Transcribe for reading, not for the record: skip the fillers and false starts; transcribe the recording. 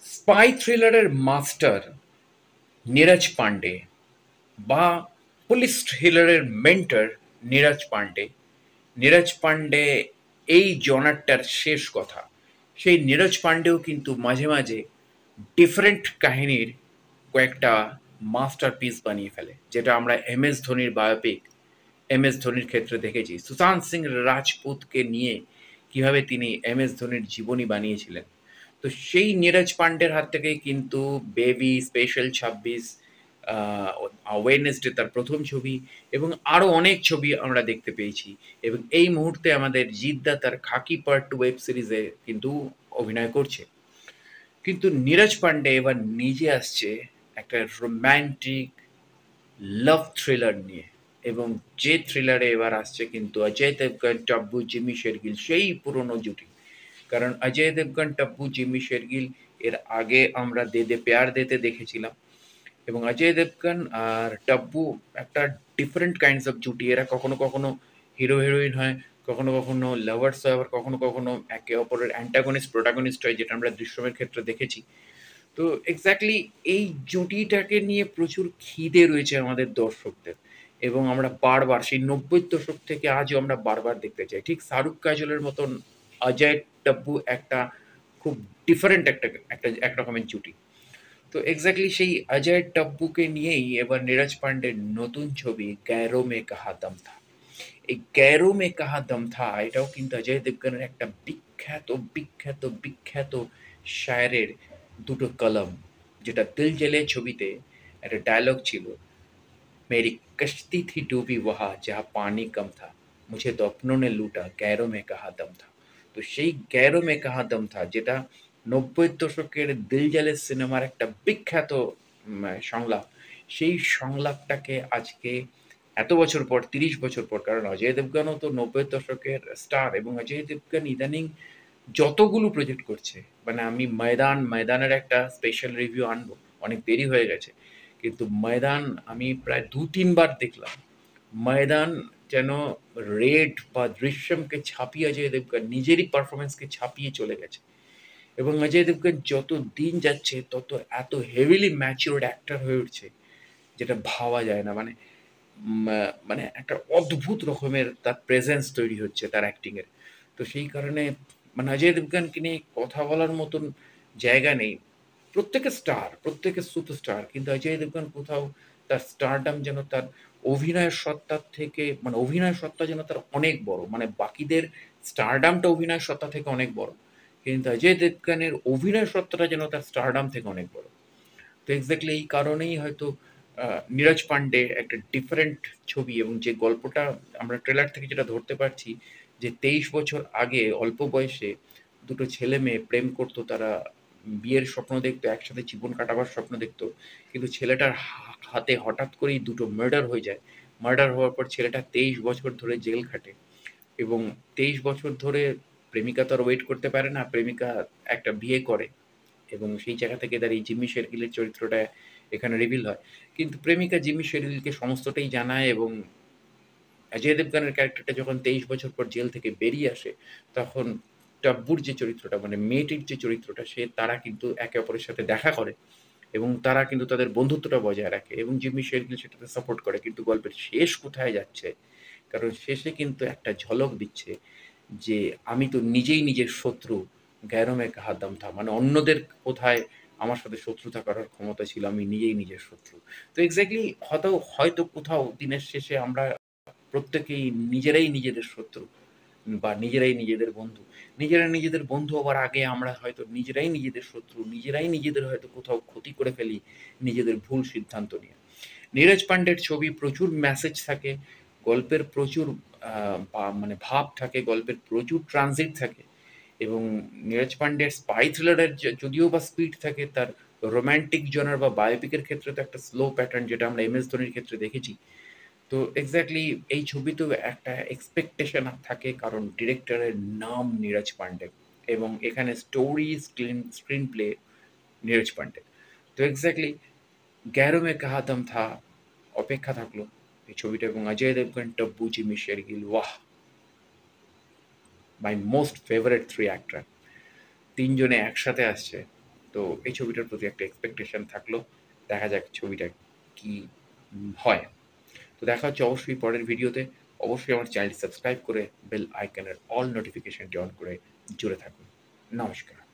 Spy থ্রিলারের master Neeraj Pandey বা police থ্রিলারের mentor Neeraj Pandey. Neeraj Pandey এই জনারটার শেষ কথা। সেই নীরজ পান্ডেও কিন্তু মাঝে মাঝে ডিফারেন্ট কাহিনীর কয়েকটা মাস্টারপিস বানিয়ে ফেলে, যেটা আমরা এম এস ধোনির বায়োপিক এম এস ধোনির ক্ষেত্রে দেখেছি। সুশান্ত সিং রাজপুতকে নিয়ে কিভাবে তিনি এম এস ধোনির জীবনী বানিয়েছিলেন। তো সেই নীরজ পান্ডের হাত থেকেই কিন্তু বেবি, স্পেশাল ২৬, ওয়েডনেসডে তার প্রথম ছবি এবং আরও অনেক ছবি আমরা দেখতে পেয়েছি। এবং এই মুহূর্তে আমাদের জিদ্দা তার খাকি পার্ট 2 ওয়েব সিরিজে কিন্তু অভিনয় করছে। কিন্তু নীরজ পান্ডে এবার নিজে আসছে একটা রোম্যান্টিক লাভ থ্রিলার নিয়ে। এবং যে থ্রিলারে এবার আসছে কিন্তু অজয় দেবগন, টাব্বু, জিমি শেরগিল, সেই পুরনো জুটি। কারণ অজয় দেবগন, টাব্বু, জিমি শেরগিল এর আগে আমরা দে দে প্যার দেতে দেখেছিলাম। এবং অজয় দেবগন আর টাব্বু একটা ডিফারেন্ট কাইন্ডস অফ জুটি। এরা কখনো কখনো হিরো হিরোইন হয়, কখনো কখনো লাভার্স হয়, আবার কখনো কখনো একে অপরের অ্যান্টাগনিস্ট প্রোটাগনিস্ট হয়, যেটা আমরা দৃশ্যমের ক্ষেত্রে দেখেছি। তো এক্স্যাক্টলি এই জুটিটাকে নিয়ে প্রচুর খিদে রয়েছে আমাদের দর্শকদের। এবং আমরা বারবার সেই ৯০ দশক থেকে আজও আমরা বারবার দেখতে চাই। ঠিক শাহরুখ কাজলের মতন অজয় টাব্বু একটা খুব ডিফারেন্ট একটা একটা একরকমের জুটি। তো এক্স্যাক্টলি সেই অজয় টাব্বুকে নিয়েই এবার নীরজ পান্ডের নতুন ছবি 'গैरों में कहाँ दम था'। এই 'गैरों में कहाँ दम था' এটাও কিন্তু অজয় দেবগনের একটা বিখ্যাত, বিখ্যাত, বিখ্যাত শায়রের দুটো কলম, যেটা 'দিল জলে' ছবিতে একটা ডায়ালগ ছিল, मेरी कश्ती थी डूबी वहाँ जहाँ पानी कम था, मुझे तो अपनों ने लूटा गैरों में कहाँ दम था। তো সেই 'গैरों में कहाँ दम था' যেটা ৯০ দশকের 'দিল জালে' সিনেমার একটা বিখ্যাত সংলাপ। সেই সংলাপটাকে আজকে এত বছর পর, ৩০ বছর পর, কারণ অজয় দেবগনও তো ৯০ দশকের স্টার এবং অজয় দেবগন ইদানিং যতগুলো প্রজেক্ট করছে, মানে আমি ময়দানের একটা স্পেশাল রিভিউ আনবো, অনেক দেরি হয়ে গেছে। কিন্তু ময়দান আমি প্রায় ২-৩ বার দেখলাম। ময়দান যেন রেড বা দৃশ্যমকে ছাপিয়ে অজয় দেবগন নিজেরই পারফরম্যান্সকে ছাপিয়ে চলে গেছে। এবং অজয় দেবগন যত দিন যাচ্ছে তত এত হেভিলি ম্যাচিউরড অ্যাক্টর হয়ে উঠছে, যেটা ভাবা যায় না। মানে মানে একটা অদ্ভুত রকমের তার প্রেজেন্স তৈরি হচ্ছে তার অ্যাক্টিংয়ের। তো সেই কারণে মানে অজয় দেবগনকে নিয়ে কথা বলার মতন জায়গা নেই। প্রত্যেকে স্টার, প্রত্যেকে সুপারস্টার। কিন্তু অজয় দেবগন কোথাও তার স্টারডাম যেন তার অভিনয়ের সত্তার থেকে, মানে অভিনয় সত্তা যেন তার অনেক বড়। মানে বাকিদের স্টারডামটা অভিনয় সত্তা থেকে অনেক বড়। কিন্তু অজয় দেবগনের অভিনয় সত্তাটা যেন তার স্টারডাম থেকে অনেক বড়। তো এক্স্যাক্টলি এই কারণেই হয়তো নীরজ পান্ডে একটা ডিফারেন্ট ছবি, এবং যে গল্পটা আমরা ট্রেলার থেকে যেটা ধরতে পারছি, যে ২৩ বছর আগে অল্প বয়সে দুটো ছেলে মেয়ে প্রেম করতো, তারা বিয়ের স্বপ্ন দেখতো, একসাথে জীবন কাটাবার স্বপ্ন দেখতো। কিন্তু ছেলেটার হাতে হঠাৎ করেই দুটো মার্ডার হয়ে যায়। মার্ডার হওয়ার পর ছেলেটা ২৩ বছর ধরে জেল খাটে। এবং ২৩ বছর ধরে প্রেমিকা তো আর ওয়েট করতে পারে না। প্রেমিকা একটা বিয়ে করে এবং সেই জায়গা থেকে দাঁড়িয়ে জিম্মি শেরগিলের চরিত্রটা এখানে রিভিল হয়। কিন্তু প্রেমিকা জিম্মি শেরগিলকে সমস্তটাই জানায় এবং অজয় দেবগনের ক্যারেক্টারটা যখন ২৩ বছর পর জেল থেকে বেরিয়ে আসে, তখন টাব্বুর যে চরিত্রটা, মানে মেয়েটির যে চরিত্রটা, তারা কিন্তু একে অপরের সাথে দেখা করে এবং তারা কিন্তু তাদের বন্ধুত্বটা বজায় রাখে এবং জিম্মি শেরগিল সেটাতে সাপোর্ট করে। কিন্তু গল্পের শেষ কোথায় যাচ্ছে? কারণ শেষে কিন্তু একটা ঝলক দিচ্ছে যে, "আমি তো নিজেই নিজের শত্রু, গैरों में कहाँ दम था।" মানে অন্যদের কোথায় আমার সাথে শত্রুতা করার ক্ষমতা ছিল, আমি নিজেই নিজের শত্রু। তো এক্সাক্টলি হয়তো কোথাও দিনের শেষে আমরা প্রত্যেকেই নিজেরাই নিজেদের শত্রু বা নিজেরাই নিজেদের বন্ধু। নিজেরা নিজেদের বন্ধু হবার আগে আমরা হয়তো নিজেরাই নিজেদের শত্রু, নিজেরাই নিজেদের হয়তো কোথাও ক্ষতি করে ফেলি নিজেদের ভুল সিদ্ধান্ত নিয়ে। নীরজ পান্ডের ছবি প্রচুর মেসেজ থাকে, গল্পের প্রচুর মানে ভাব থাকে, গল্পের প্রচুর ট্রানজিট থাকে এবং নীরজ পান্ডের স্পাই থ্রিলারের যদিও বা স্পিড থাকে, তার রোমান্টিক জনার বা বায়োপিকের ক্ষেত্রে তো একটা স্লো প্যাটার্ন, যেটা আমরা এম এস ধোনির ক্ষেত্রে দেখেছি। তো এক্স্যাক্টলি এই ছবিতেও একটা এক্সপেকটেশন থাকে, কারণ ডিরেক্টরের নাম নীরজ পান্ডে এবং এখানে story, screenplay Neeraj Pandey. তো এক্স্যাক্টলি 'গैरों में कहाँ दम था' অপেক্ষা থাকলো এই ছবিটা। এবং অজয় দেবগন, টাব্বু, জিমি শেরগিল, ওয়াহ! My most favourite 3 actor. ৩ জনে একসাথে আসছে। তো এই ছবিটার প্রতি একটা এক্সপেকটেশন থাকলো। দেখা যাক ছবিটা কি হয়। তো দেখা হচ্ছে অবশ্যই পরের ভিডিওতে। অবশ্যই আমার চ্যানেলটি সাবস্ক্রাইব করে বেল আইকনের অল নোটিফিকেশনটি অন করে জুড়ে থাকুন। নমস্কার।